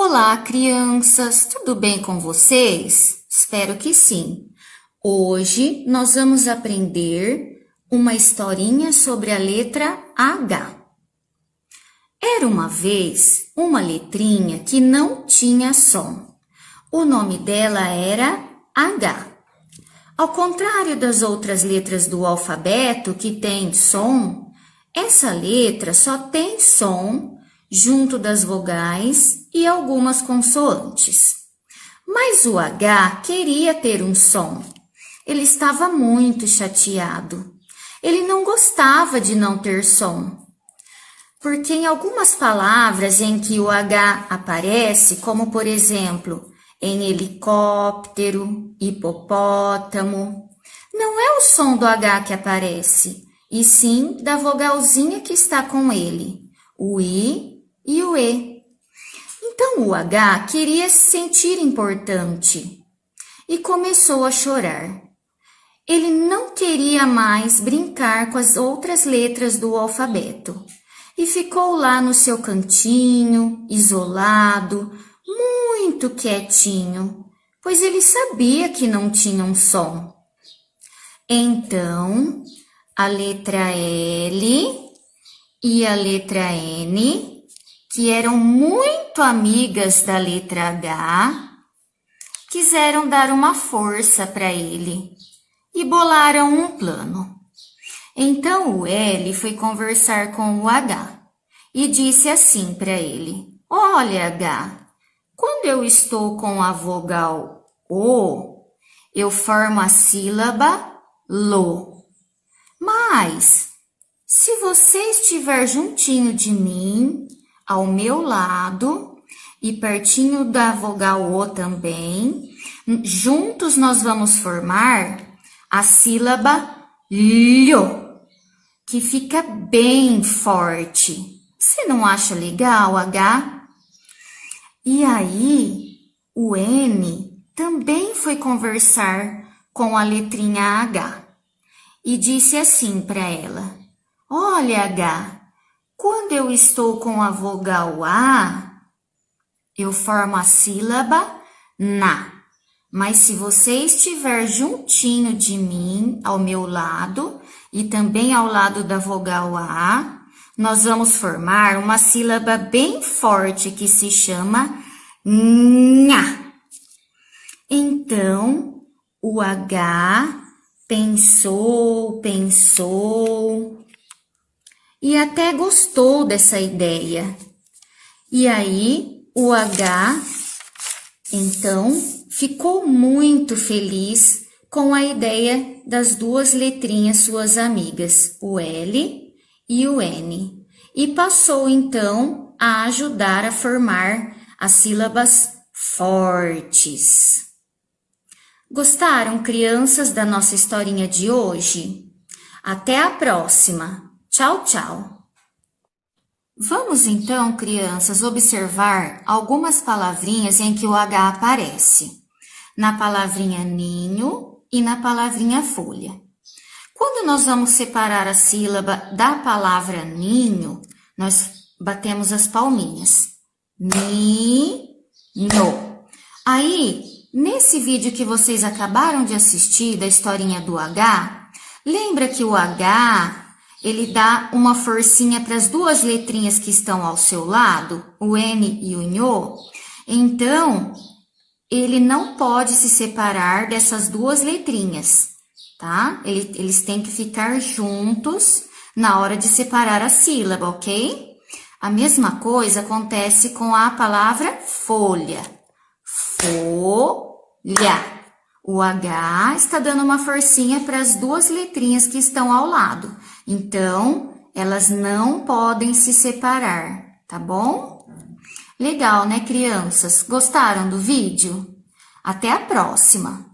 Olá, crianças! Tudo bem com vocês? Espero que sim. Hoje nós vamos aprender uma historinha sobre a letra H. Era uma vez uma letrinha que não tinha som. O nome dela era H. Ao contrário das outras letras do alfabeto que têm som, essa letra só tem som junto das vogais e algumas consoantes. Mas o H queria ter um som. Ele estava muito chateado. Ele não gostava de não ter som. Porque em algumas palavras em que o H aparece, como por exemplo, em helicóptero, hipopótamo, não é o som do H que aparece, e sim da vogalzinha que está com ele, o I e o E. Então o H queria se sentir importante e começou a chorar. Ele não queria mais brincar com as outras letras do alfabeto e ficou lá no seu cantinho, isolado, muito quietinho, pois ele sabia que não tinha um som. Então, a letra L e a letra N, que eram muito amigas da letra H, quiseram dar uma força para ele e bolaram um plano. Então o L foi conversar com o H e disse assim para ele: Olha, H, quando eu estou com a vogal O, eu formo a sílaba LO. Mas, se você estiver juntinho de mim, ao meu lado, e pertinho da vogal O também, juntos nós vamos formar a sílaba LHO, que fica bem forte. Você não acha legal, H? E aí, o N também foi conversar com a letrinha H e disse assim para ela: Olha, H, quando eu estou com a vogal A, eu formo a sílaba NA. Mas se você estiver juntinho de mim, ao meu lado, e também ao lado da vogal A, nós vamos formar uma sílaba bem forte que se chama NHA. Então, o H pensou e até gostou dessa ideia. E aí, o H, então, ficou muito feliz com a ideia das duas letrinhas suas amigas, o L e o N, e passou então a ajudar a formar as sílabas fortes. Gostaram, crianças, da nossa historinha de hoje? Até a próxima! Tchau, tchau! Vamos então, crianças, observar algumas palavrinhas em que o H aparece. Na palavrinha ninho e na palavrinha folha. Quando nós vamos separar a sílaba da palavra ninho, nós batemos as palminhas. Ninho. Aí, nesse vídeo que vocês acabaram de assistir da historinha do H, lembra que o H, ele dá uma forcinha para as duas letrinhas que estão ao seu lado, o N e o Nho? Então, ele não pode se separar dessas duas letrinhas, tá? Eles têm que ficar juntos na hora de separar a sílaba, ok? A mesma coisa acontece com a palavra folha. Folha. O H está dando uma forcinha para as duas letrinhas que estão ao lado. Então, elas não podem se separar, tá bom? Legal, né, crianças? Gostaram do vídeo? Até a próxima!